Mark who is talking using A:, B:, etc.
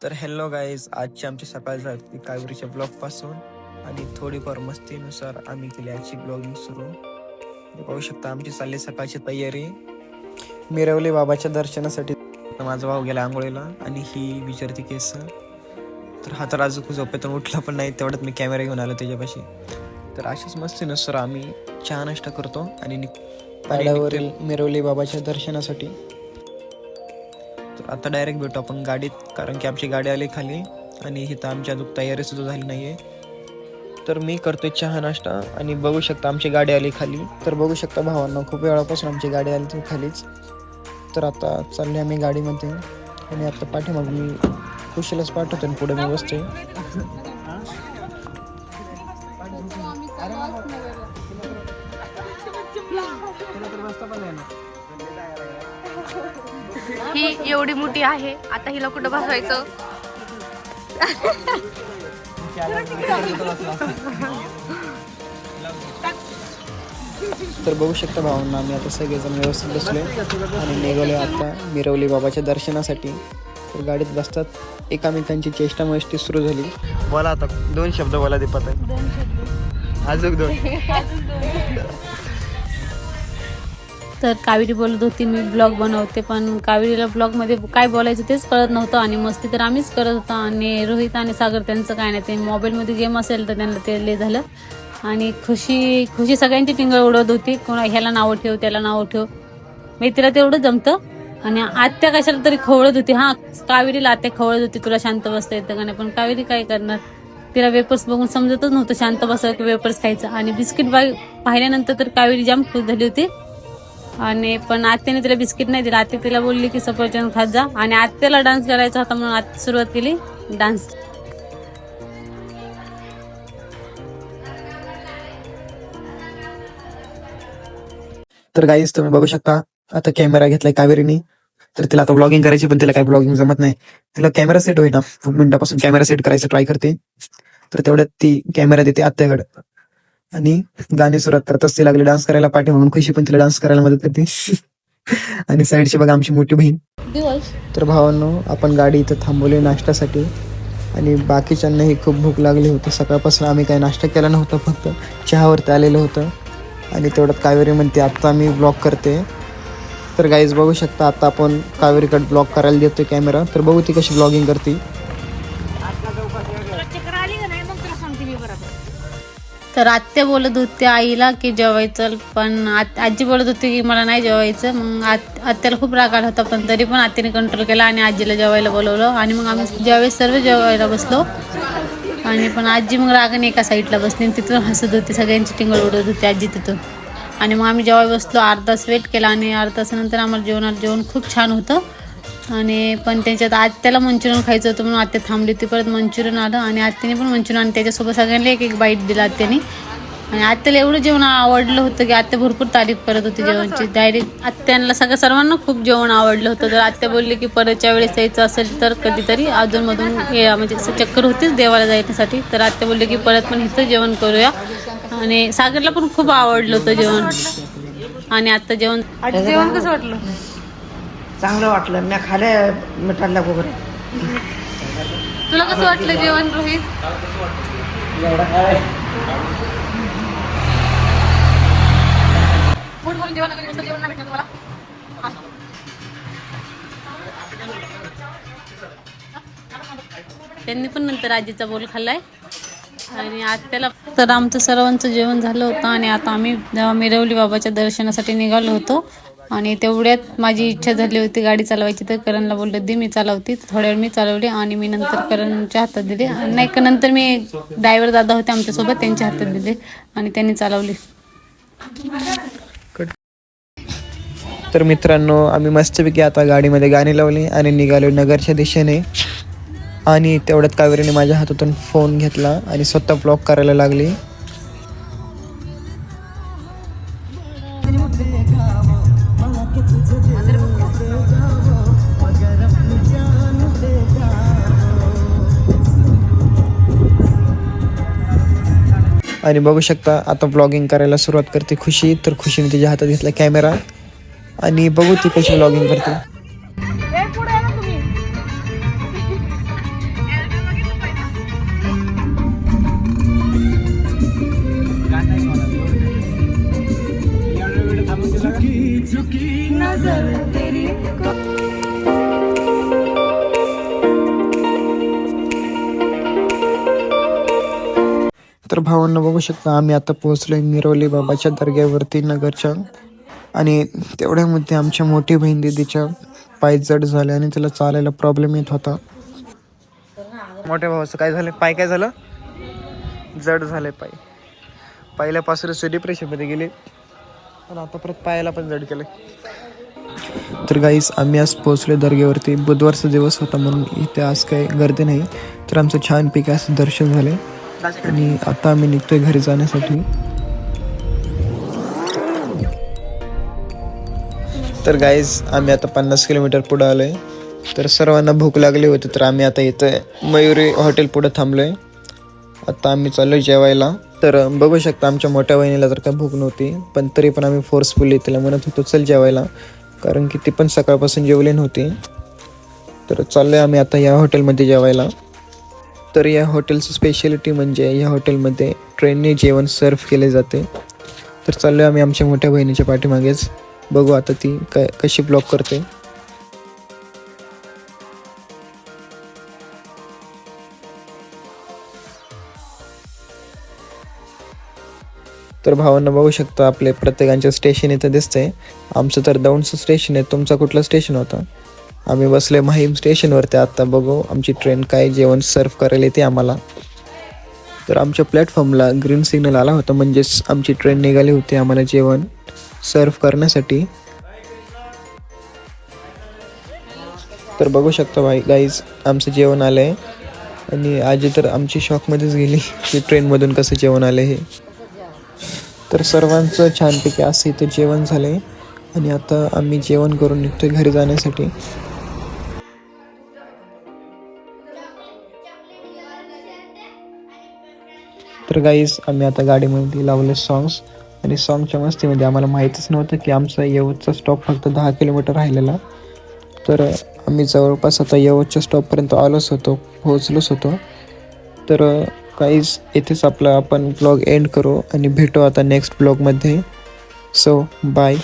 A: तर hello guys, आजची आमची सकाळ झाली कावेरीच्या ब्लॉगपासून आणि थोडीफार मस्तीनुसार आम्ही केली आजची ब्लॉगिंग सुरू. पाहू शकता आमची चालली सकाळची तयारी. मिरवले बाबाच्या दर्शनासाठी. माझा भाऊ गेला आंघोळीला आणि ही विचारती केस. तर हा तर अजून झोपेतून उठला पण नाही, तेवढ्यात मी कॅमेरा घेऊन आलो त्याच्यापाशी. तर अशीच मस्तीनुसार आम्ही चहा नाश्ता करतो आणि पाड्यावरील मिरवले बाबाच्या दर्शनासाठी. तर आता डायरेक्ट भेटू आपण गाडीत, कारण की आमची गाडी आली खाली आणि इथं आमची अजून तयारी सुद्धा झाली नाहीये. तर मी करतोय चहा नाश्ता आणि बघू शकता आमची गाडी आली खाली. तर बघू शकता भावांना खूप वेळापासून आमची गाडी आली ती खालीच. तर आता चालले आम्ही गाडीमध्ये आणि आता पाठीमाग मी कुशीलाच पाठवतो आणि पुढे मी बसते.
B: ही एवढी मोठी आहे, आता हिला कुठं बसवायचं?
A: तर बघू शकता भावांना आम्ही आता सगळेजण व्यवस्थित बसले आणि निघालो आता मिरवली बाबाच्या दर्शनासाठी. तर गाडीत बसतात एकामेकांची चेष्टा मस्ती सुरू झाली. बोला आता 2 शब्द बोला दीपात. अजून 2.
B: तर कावेरी बोलत होती मी ब्लॉग बनवते, पण कावेरीला ब्लॉगमध्ये काय बोलायचं तेच कळत नव्हतं आणि मस्ती तर आम्हीच करत होतो. आणि रोहित आणि सागर त्यांचं काय नाही, ते मोबाईलमध्ये गेम असेल तर त्यांना ते लय झालं. आणि खुशी सगळ्यांची टिंगळ उडवत होती, कोणा ह्याला नावं ठेव त्याला नावं ठेव. मी तिला तेवढं जमतं. आणि आत्या कशाला तरी खवळत होती. कावेरीला आत्या खवळत होती, तुला शांत बसता येतं का नाही, पण कावेरी काय करणार, तिला वेपर्स बघून समजतच नव्हतं शांत बसावं की वेपर्स खायचं. आणि बिस्किट पाहिल्यानंतर तर कावेरी जाम खुश झाली होती. आणि पण आत्याने तिला बिस्किट नाही दिला. आत्या तिला बोलली की सफरचंद खात जा. आणि आत्याला डान्स करायचा होता म्हणून आत्या सुरुवात केली डान्स.
A: तर गाईज तुम्ही बघू शकता आता कॅमेरा घेतलाय कावेरीने. तर तिला आता ब्लॉगिंग करायची, पण तिला काही ब्लॉगिंग जमत नाही. तिला कॅमेरा सेट होईना, खूप मिनिटापासून कॅमेरा सेट करायचं ट्राय करते. तर तेवढ्यात ती कॅमेरा देते आत्याकडे आणि गाणी सुरुवात करत ती लागली डान्स करायला पाठी म्हणून. खुशी पण तिला डान्स करायला मदत करते. आणि साईडची बघा आमची मोठी बहीण. तर भावांनो, आपण गाडी इथं थांबवली नाश्त्यासाठी आणि बाकीच्यांनाही खूप भूक लागली होती. सकाळपासून आम्ही काही नाश्ता केला नव्हता, फक्त चहावरती आलेलं होतं. आणि तेवढ्यात कावेरी म्हणते आता मी ब्लॉग करते. तर गाईज बघू शकता आता आपण कावेरीकडे ब्लॉग करायला देतोय कॅमेरा. तर बघू ती कशी ब्लॉगिंग करते.
B: तर आत्या बोलत होते आईला की जेवायचं, पण आजी बोलत होती की मला नाही जेवायचं. मग आत्याला खूप राग आला होता, पण तरी पण आत्याने कंट्रोल केला आणि आजीला जेवायला बोलवलं. आणि मग आम्ही ज्यावेळेस सर्व जेवायला बसलो आणि पण आजी मग रागाने एका साईडला बसली आणि तिथून हसत होती, सगळ्यांची टिंगल उडवत होती आजी तिथून. आणि मग आम्ही जेवायला बसलो, अर्धा तास वेट केला आणि अर्धा तासानंतर आम्हाला जेवण खूप छान होतं. आणि पण त्याच्यात आत्याला मंचुरियन खायचं होतं म्हणून आत्या थांबली होती. परत मंचुरियन आलं आणि आत्याने पण मंचुरियन आणि त्याच्यासोबत सगळ्यांना एक एक बाईट दिला आत्याने. आणि आत्याला एवढं जेवण आवडलं होतं की आत्या भरपूर तारीफ करत होती जेवणची. डायरेक्ट आत्यांना सर्वांना खूप जेवण आवडलं होतं. तर आत्या बोलली की परतच्या वेळेस यायचं असेल तर कधीतरी अधूनमधून म्हणजे असं चक्कर होतीच देवाला जायच्यासाठी. तर आत्या बोलली की परत पण इथं जेवण करूया. आणि सागरला पण खूप आवडलं होतं जेवण. आणि आता जेवण कसं वाटलं?
C: चांगलं वाटलं. मी खाल्या मिठाला वगैरे.
B: तुला कसं वाटलं जेवण रोहित? त्यांनी पण नंतर आजीचा बोल खाल्लाय आणि आत्याला. तर आमचं सर्वांचं जेवण झालं होतं आणि आता आम्ही मिरवली बाबाच्या दर्शनासाठी निघालो होतो. आणि तेवढ्यात माझी इच्छा झाली होती गाडी चालवायची, तर करणला बोललं दे मी चालवते. थोड्या वेळ मी चालवली आणि मी नंतर करणच्या हातात दिले. नाही का नंतर मी ड्रायव्हर दादा होते आमच्यासोबत, त्यांच्या हातात दिले आणि त्यांनी चालवली.
A: तर मित्रांनो, आम्ही मस्तपैकी आता गाडीमध्ये गाणी लावली आणि निघालो नगरच्या दिशेने. आणि तेवढ्यात कावेरीने माझ्या हातातून फोन घेतला आणि स्वतः ब्लॉग करायला लागली. आणि बघू शकता आता ब्लॉगिंग करायला सुरुवात करते खुशी. तर खुशीने तिच्या हातात घेतला कॅमेरा आणि बघू ती कशी ब्लॉगिंग करते. तर भावांना बघू शकता आम्ही आता पोहोचलोय मिरवली बाबाच्या दर्ग्यावरती नगरच्या. आणि तेवढ्यामध्ये आमच्या मोठी बहीण दीदीच्या पाय जड झाले आणि तिला चालायला प्रॉब्लेम येत होता. मोठ्या भावाचं काय झालं, पाय काय झालं, जड झाले पाय. पहिल्यापासूनच डिप्रेशनमध्ये गेले पण आता परत पायाला पण जड केलं. तर गाईस आम्ही आज पोहोचलो दर्ग्यावरती. बुधवारचा दिवस होता म्हणून इथे आज काही गर्दी नाही. तर आमचं छानपैकी असं दर्शन झाले आणि आता आम्ही निघतोय घरी जाण्यासाठी. तर गाईज आम्ही आता 50 किलोमीटर पुढे आलोय. तर सर्वांना भूक लागली होती तर आम्ही आता इथं मयुरी हॉटेल पुढे थांबलोय. आता आम्ही चाललोय जेवायला. तर बघू शकता आमच्या मोठ्या बहिणीला तर काय भूक नव्हती पण तरी पण आम्ही फोर्सफुली तिला म्हणत होतो चल जेवायला, कारण की ती पण सकाळपासून जेवली नव्हती. तर चाललोय आम्ही आता या हॉटेलमध्ये जेवायला. तर या हॉटेलचं स्पेशालिटी म्हणजे या हॉटेलमध्ये ट्रेनने जेवण सर्व केले जाते. तर चाललोय आम्ही आमच्या मोठ्या बहिणीच्या पाठीमागेच. बघू आता ती कशी ब्लॉक करते. तर भावांना बघू शकता आपले प्रत्येकांचे स्टेशन इथं दिसतंय. आमचं तर दौंडचं स्टेशन आहे. तुमचा कुठला स्टेशन होता? आम्ही बसले माहीम स्टेशनवरती. आता बघू आमची ट्रेन काय जेवण सर्व करायला येते आम्हाला. तर आमच्या प्लॅटफॉर्मला ग्रीन सिग्नल आला होता म्हणजेच आमची ट्रेन निघाली होती आम्हाला जेवण सर्व करण्यासाठी. तर बघू शकता गाईज आमचं जेवण आलं आहे आणि आजी तर आमची शॉकमध्येच गेली की ट्रेनमधून कसं जेवण आलं हे. तर सर्वांचं छानपैकी असं इथं जेवण झालं आहे आणि आता आम्ही जेवण करून निघतोय घरी जाण्यासाठी. तर गाईज आम्ही आता गाडीमध्ये लावले सॉंग्स आणि सॉंगच्या मस्तीमध्ये आम्हाला माहीतच नव्हतं की आमचा यवतचा स्टॉप फक्त 10 किलोमीटर राहिलेला. तर आम्ही जवळपास आता यवतच्या स्टॉपपर्यंत आलोच होतो, पोहोचलोच होतो. तर गाईज इथेच आपला आपण ब्लॉग एंड करू आणि भेटू आता नेक्स्ट ब्लॉगमध्ये. So bye.